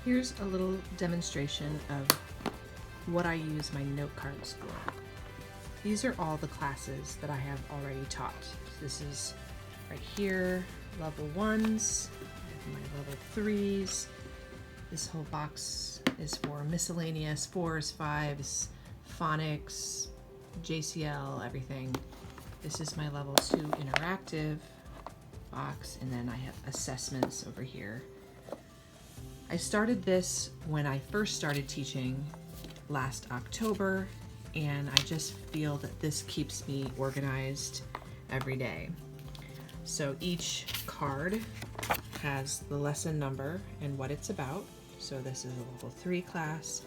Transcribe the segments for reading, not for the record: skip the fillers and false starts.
Here's a little demonstration of what I use my note cards for. These are all the classes that I have already taught. This is right here, level 1s, my level 3s. This whole box is for miscellaneous 4s, 5s, phonics, JCL, everything. This is my level 2 interactive box, and then I have assessments over here. I started this when I first started teaching last October, and I just feel that this keeps me organized every day. So each card has the lesson number and what it's about. So this is a level 3 class,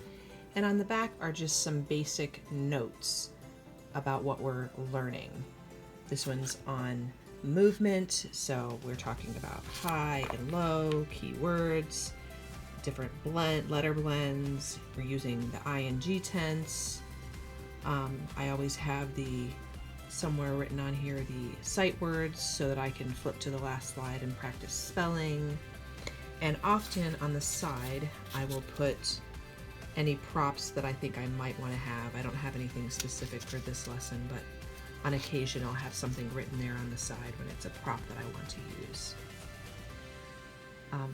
and on the back are just some basic notes about what we're learning. This one's on movement, so we're talking about high and low, keywords, different letter blends. We're using the ing tense. I always have somewhere written on here the sight words so that I can flip to the last slide and practice spelling. And often on the side I will put any props that I think I might want to have. I don't have anything specific for this lesson, but on occasion I'll have something written there on the side when it's a prop that I want to use.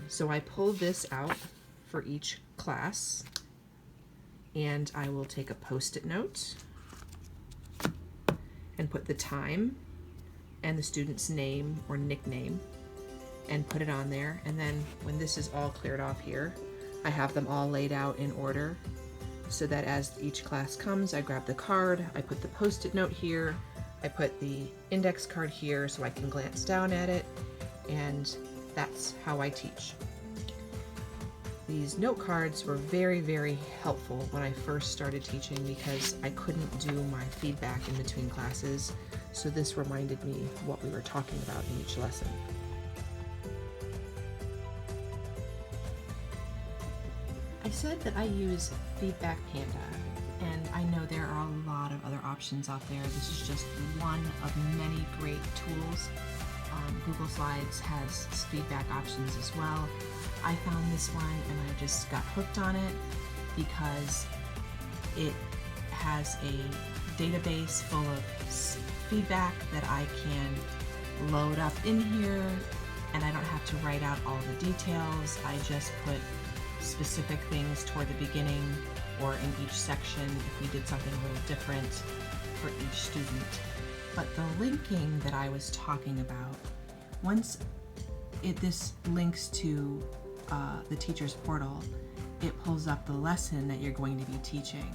So I pulled this out for each class, and I will take a post-it note and put the time and the student's name or nickname and put it on there. And then when this is all cleared off here, I have them all laid out in order so that as each class comes, I grab the card, I put the post-it note here, I put the index card here so I can glance down at it, and that's how I teach. These note cards were very, very helpful when I first started teaching because I couldn't do my feedback in between classes, so this reminded me what we were talking about in each lesson. I said that I use Feedback Panda, and I know there are a lot of other options out there. This is just one of many great tools. Google Slides has feedback options as well. I found this one and I just got hooked on it because it has a database full of feedback that I can load up in here, and I don't have to write out all the details. I just put specific things toward the beginning or in each section if we did something a little different for each student. But the linking that I was talking about, once this links to the teacher's portal, it pulls up the lesson that you're going to be teaching.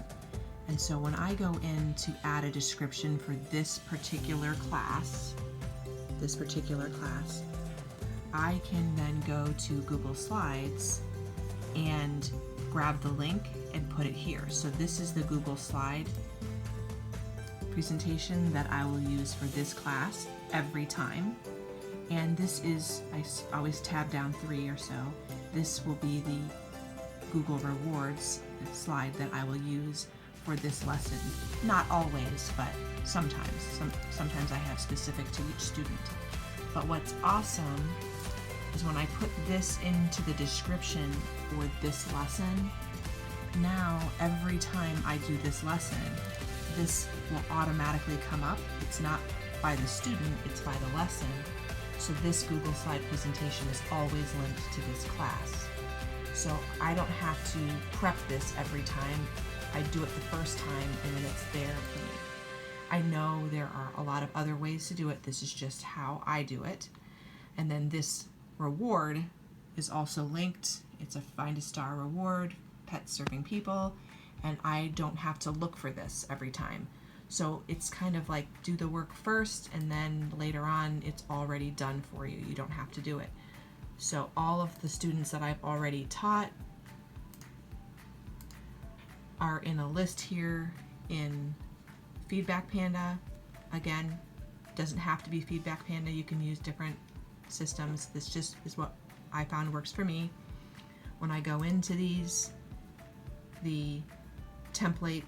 And so when I go in to add a description for this particular class, I can then go to Google Slides and grab the link and put it here. So this is the Google Slide presentation that I will use for this class every time. And this is, I always tab down 3 or so. This will be the Google Rewards slide that I will use for this lesson. Not always, but sometimes. Sometimes I have specific to each student. But what's awesome is when I put this into the description for this lesson, now every time I do this lesson, this will automatically come up. It's not by the student, it's by the lesson. So this Google Slide presentation is always linked to this class. So I don't have to prep this every time. I do it the first time and then it's there for me. I know there are a lot of other ways to do it. This is just how I do it. And then this reward is also linked. It's a Find a Star reward, Pets Serving People, and I don't have to look for this every time. So it's kind of like do the work first and then later on it's already done for you. You don't have to do it. So all of the students that I've already taught are in a list here in Feedback Panda. Again, doesn't have to be Feedback Panda. You can use different systems. This just is what I found works for me. When I go into these, the template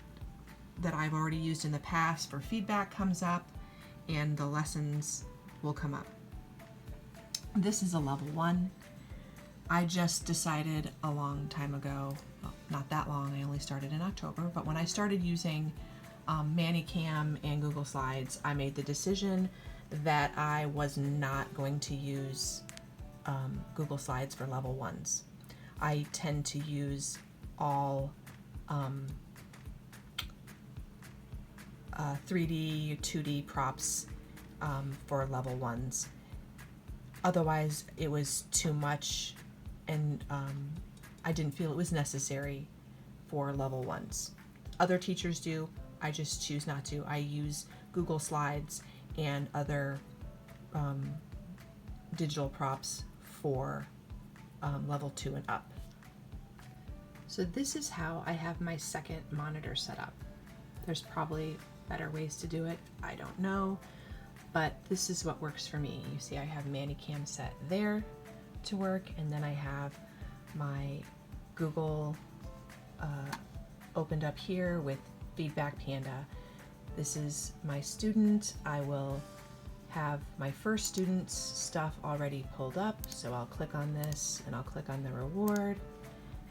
that I've already used in the past for feedback comes up and the lessons will come up. This is a level 1. I just decided a long time ago, well, not that long, I only started in October, but when I started using ManyCam and Google Slides, I made the decision that I was not going to use Google Slides for level 1s. I tend to use all 3D, 2D props for level 1s. Otherwise, it was too much, and I didn't feel it was necessary for level 1s. Other teachers do, I just choose not to. I use Google Slides and other digital props for level 2 and up. So this is how I have my second monitor set up. There's probably better ways to do it, I don't know, but this is what works for me. You see I have ManyCam set there to work, and then I have my Google opened up here with Feedback Panda. This is my student. I will have my first student's stuff already pulled up, so I'll click on this and I'll click on the reward,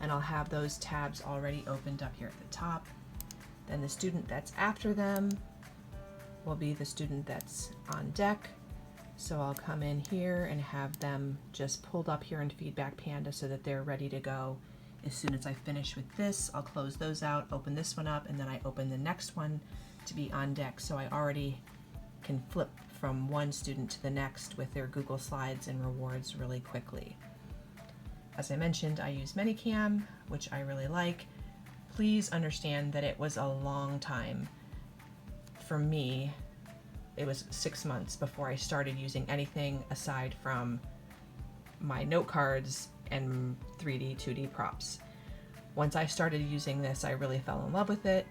and I'll have those tabs already opened up here at the top. Then the student that's after them will be the student that's on deck. So I'll come in here and have them just pulled up here in Feedback Panda so that they're ready to go. As soon as I finish with this, I'll close those out, open this one up, and then I open the next one to be on deck. So I already can flip from one student to the next with their Google Slides and rewards really quickly. As I mentioned, I use ManyCam, which I really like. Please understand that it was a long time for me. It was 6 months before I started using anything aside from my note cards and 3D, 2D props. Once I started using this, I really fell in love with it.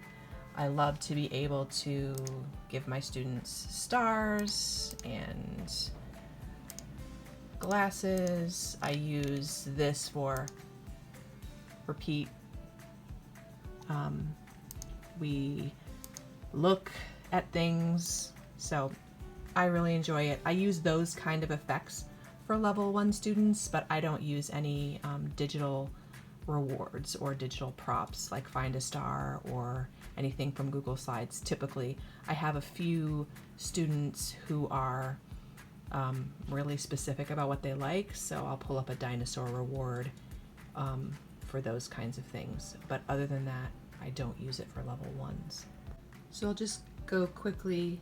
I love to be able to give my students stars and glasses. I use this for repeat. We look at things, so I really enjoy it. I use those kind of effects for level 1 students, but I don't use any digital rewards or digital props like find a star or anything from Google Slides. Typically, I have a few students who are really specific about what they like, so I'll pull up a dinosaur reward for those kinds of things. But other than that, I don't use it for level 1s. So I'll just go quickly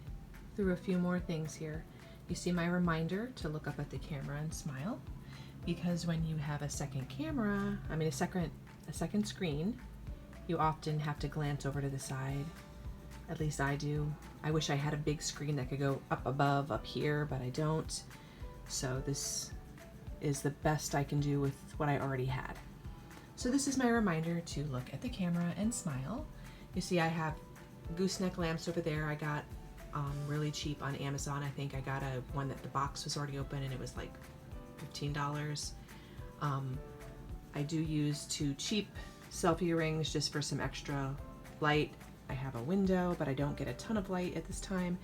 through a few more things here. You see my reminder to look up at the camera and smile, because when you have a second camera, a second screen, you often have to glance over to the side. At least I do. I wish I had a big screen that could go up above, up here, but I don't. So this is the best I can do with what I already had. So this is my reminder to look at the camera and smile. You see I have gooseneck lamps over there. I got really cheap on Amazon. I think I got one that the box was already open and it was like $15. I do use 2 cheap selfie rings just for some extra light. I have a window, but I don't get a ton of light at this time.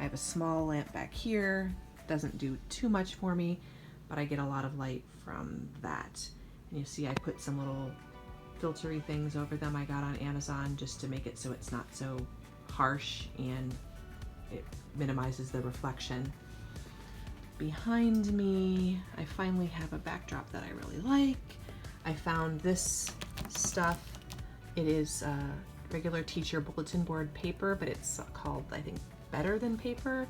I have a small lamp back here. Doesn't do too much for me, but I get a lot of light from that. And you see I put some little filtery things over them I got on Amazon just to make it so it's not so harsh and it minimizes the reflection. Behind me, I finally have a backdrop that I really like. I found this stuff. It is regular teacher bulletin board paper, but it's called, I think, Better Than Paper.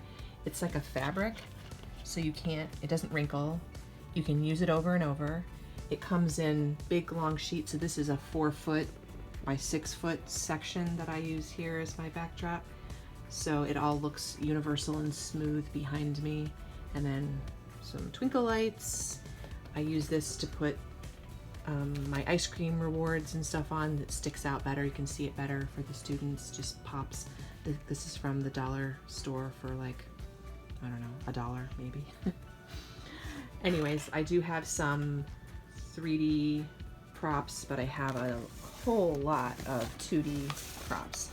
It's like a fabric, so it doesn't wrinkle. You can use it over and over. It comes in big long sheets, so this is a 4-foot by 6-foot section that I use here as my backdrop. So it all looks universal and smooth behind me. And then some twinkle lights. I use this to put my ice cream rewards and stuff on that sticks out better. You can see it better for the students, just pops. This is from the dollar store for like, I don't know, $1 maybe. Anyways, I do have some 3D props, but I have a whole lot of 2D props.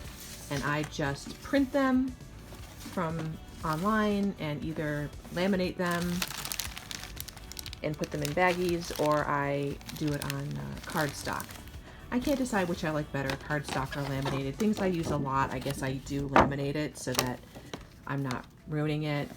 And I just print them from online and either laminate them and put them in baggies, or I do it on cardstock. I can't decide which I like better, cardstock or laminated. Things I use a lot, I guess I do laminate it so that I'm not ruining it.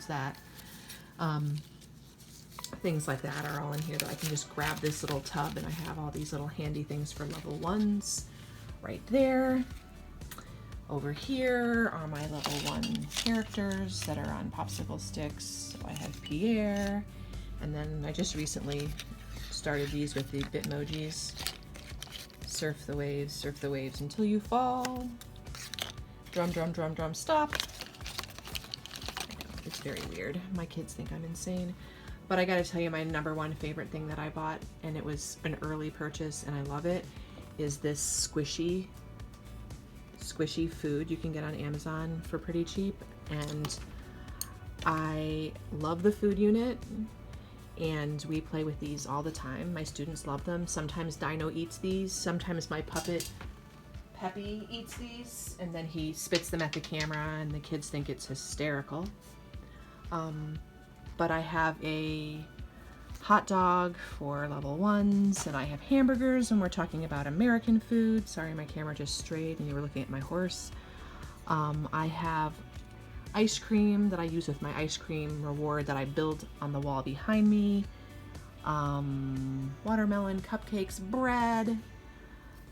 That things like that are all in here that I can just grab this little tub, and I have all these little handy things for level 1s right there. Over here are my level 1 characters that are on popsicle sticks. So I have Pierre, and then I just recently started these with the Bitmojis. Surf the waves until you fall. Drum, drum, drum, drum, stop. It's very weird. My kids think I'm insane. But I gotta tell you, my #1 favorite thing that I bought, and it was an early purchase and I love it, is this squishy food you can get on Amazon for pretty cheap. And I love the food unit, and we play with these all the time. My students love them. Sometimes Dino eats these. Sometimes my puppet Peppy eats these, and then he spits them at the camera and the kids think it's hysterical. But I have a hot dog for level 1s, and I have hamburgers, and we're talking about American food. Sorry, my camera just strayed and you were looking at my horse. I have ice cream that I use with my ice cream reward that I build on the wall behind me. Watermelon, cupcakes, bread,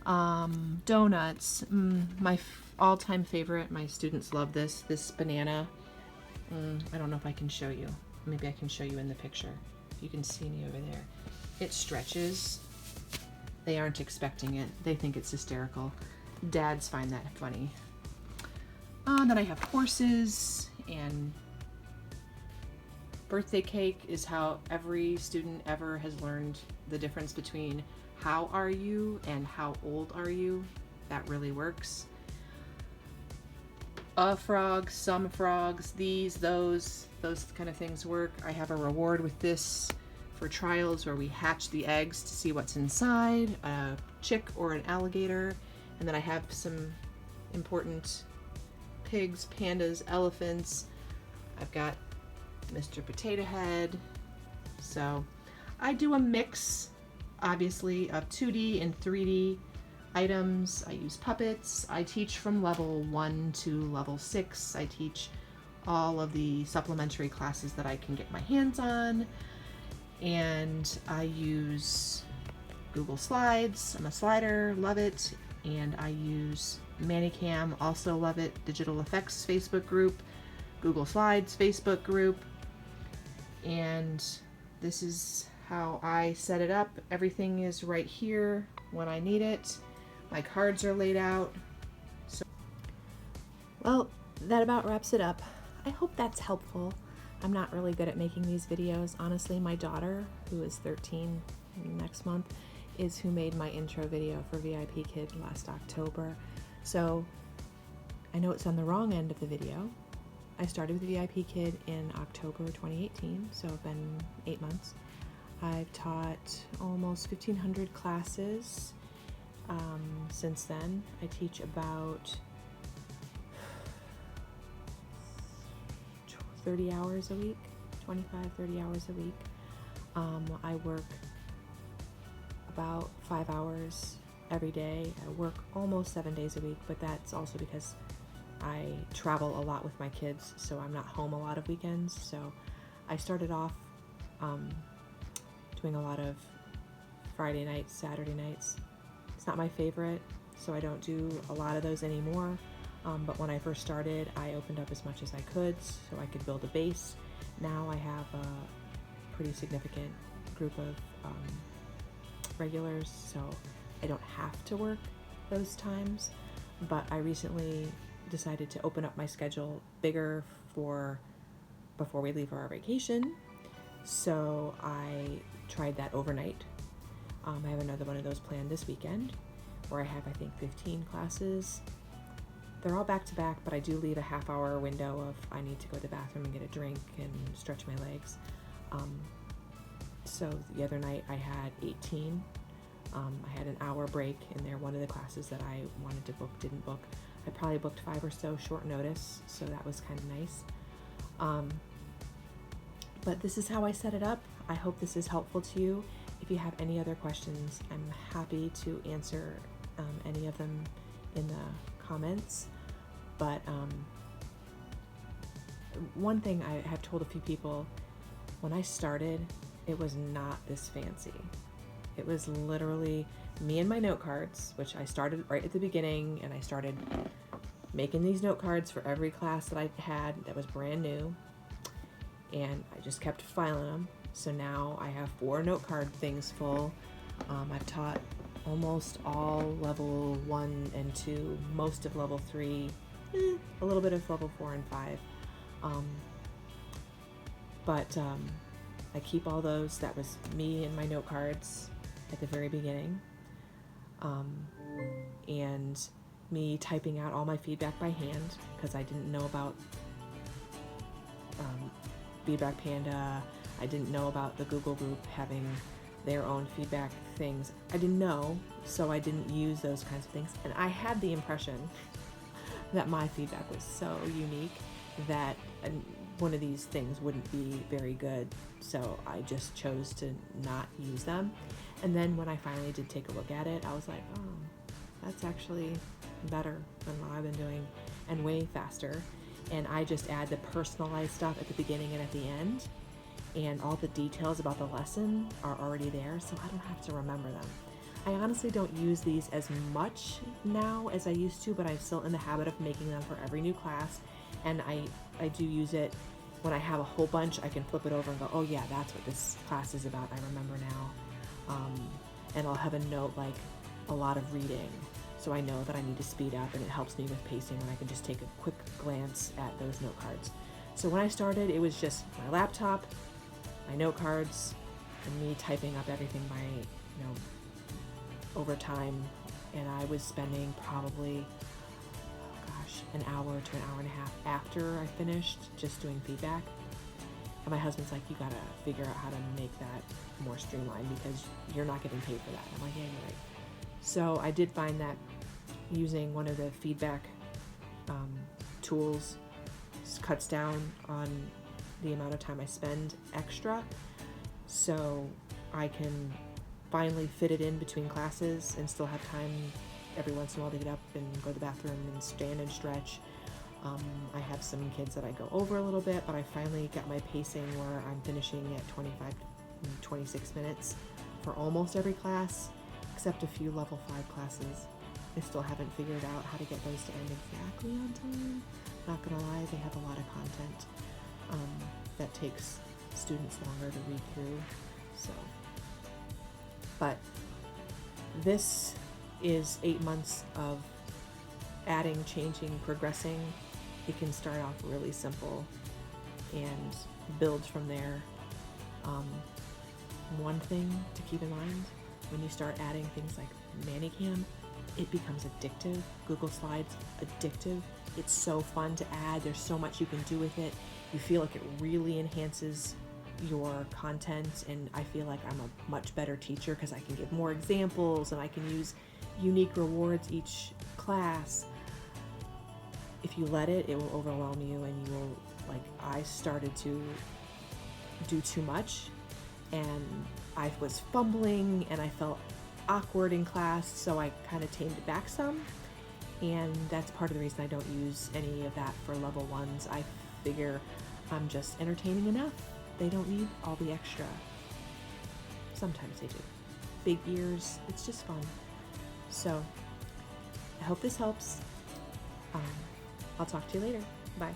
donuts. My all-time favorite, my students love this banana. I don't know if I can show you. Maybe I can show you in the picture. You can see me over there. It stretches. They aren't expecting it. They think it's hysterical. Dads find that funny. Then I have horses, and birthday cake is how every student ever has learned the difference between how are you and how old are you. That really works. A frog, some frogs, these, those kind of things work. I have a reward with this for trials where we hatch the eggs to see what's inside, a chick or an alligator. And then I have some important pigs, pandas, elephants. I've got Mr. Potato Head. So I do a mix, obviously, of 2D and 3D items. I use puppets. I teach from level 1 to level 6. I teach all of the supplementary classes that I can get my hands on. And I use Google Slides. I'm a slider, love it. And I use Manicam, also love it. Digital Effects Facebook group, Google Slides Facebook group. And this is how I set it up. Everything is right here when I need it. My cards are laid out. So, well, that about wraps it up. I hope that's helpful. I'm not really good at making these videos. Honestly, my daughter, who is 13 next month, is who made my intro video for VIPKID last October. So I know it's on the wrong end of the video. I started with VIPKID in October 2018, so it's been 8 months. I've taught almost 1,500 classes since then. I teach about 30 hours a week, 25, 30 hours a week. I work about 5 hours every day. I work almost 7 days a week, but that's also because I travel a lot with my kids, so I'm not home a lot of weekends. So I started off doing a lot of Friday nights, Saturday nights. It's not my favorite, so I don't do a lot of those anymore. But when I first started, I opened up as much as I could so I could build a base. Now I have a pretty significant group of regulars, so I don't have to work those times. But I recently decided to open up my schedule bigger for before we leave for our vacation. So I tried that overnight. I have another one of those planned this weekend where I have, I think, 15 classes. They're all back to back, but I do leave a half-hour window of I need to go to the bathroom and get a drink and stretch my legs. So the other night I had 18. I had an hour break in there. One of the classes that I wanted to book didn't book. I probably booked 5 or so short notice, so that was kind of nice. But this is how I set it up. I hope this is helpful to you. If you have any other questions, I'm happy to answer any of them in the comments. But one thing I have told a few people, when I started, it was not this fancy. It was literally me and my note cards, which I started right at the beginning, and I started making these note cards for every class that I had that was brand new, and I just kept filing them. So now I have 4 note card things full. I've taught almost all level 1 and 2, most of level 3, a little bit of level 4 and 5. But I keep all those. That was me and my note cards at the very beginning. And me typing out all my feedback by hand because I didn't know about Feedback Panda. I didn't know about the Google group having their own feedback things. I didn't know, so I didn't use those kinds of things. And I had the impression that my feedback was so unique that one of these things wouldn't be very good, so I just chose to not use them. And then when I finally did take a look at it, I was like, oh, that's actually better than what I've been doing and way faster. And I just add the personalized stuff at the beginning and at the end, and all the details about the lesson are already there, so I don't have to remember them. I honestly don't use these as much now as I used to, but I'm still in the habit of making them for every new class. And I do use it when I have a whole bunch. I can flip it over and go, oh yeah, that's what this class is about. I remember now. And I'll have a note like a lot of reading, so I know that I need to speed up, and it helps me with pacing when I can just take a quick glance at those note cards. So when I started, it was just my laptop, my note cards, and me typing up everything by, over time. And I was spending probably, an hour to an hour and a half after I finished just doing feedback. And my husband's like, you gotta figure out how to make that more streamlined because you're not getting paid for that. I'm like, yeah, you're right. So I did find that using one of the feedback tools cuts down on the amount of time I spend extra, so I can finally fit it in between classes and still have time every once in a while to get up and go to the bathroom and stand and stretch. I have some kids that I go over a little bit, but I finally got my pacing where I'm finishing at 25, 26 minutes for almost every class, except a few level 5 classes. I still haven't figured out how to get those to end exactly on time. Not gonna lie, they have a lot of content that takes students longer to read through. So, but this is 8 months of adding, changing, progressing. It can start off really simple and build from there. One thing to keep in mind, when you start adding things like Manicam, it becomes addictive. Google Slides, addictive. It's so fun to add. There's so much you can do with it. You feel like it really enhances your content, and I feel like I'm a much better teacher because I can give more examples and I can use unique rewards each class. If you let it, it will overwhelm you and you will Like, I started to do too much, and I was fumbling, and I felt awkward in class, so I kind of tamed it back some. And that's part of the reason I don't use any of that for level 1s. I figure I'm just entertaining enough. They don't need all the extra. Sometimes they do. Big ears, it's just fun. So, I hope this helps. I'll talk to you later. Bye.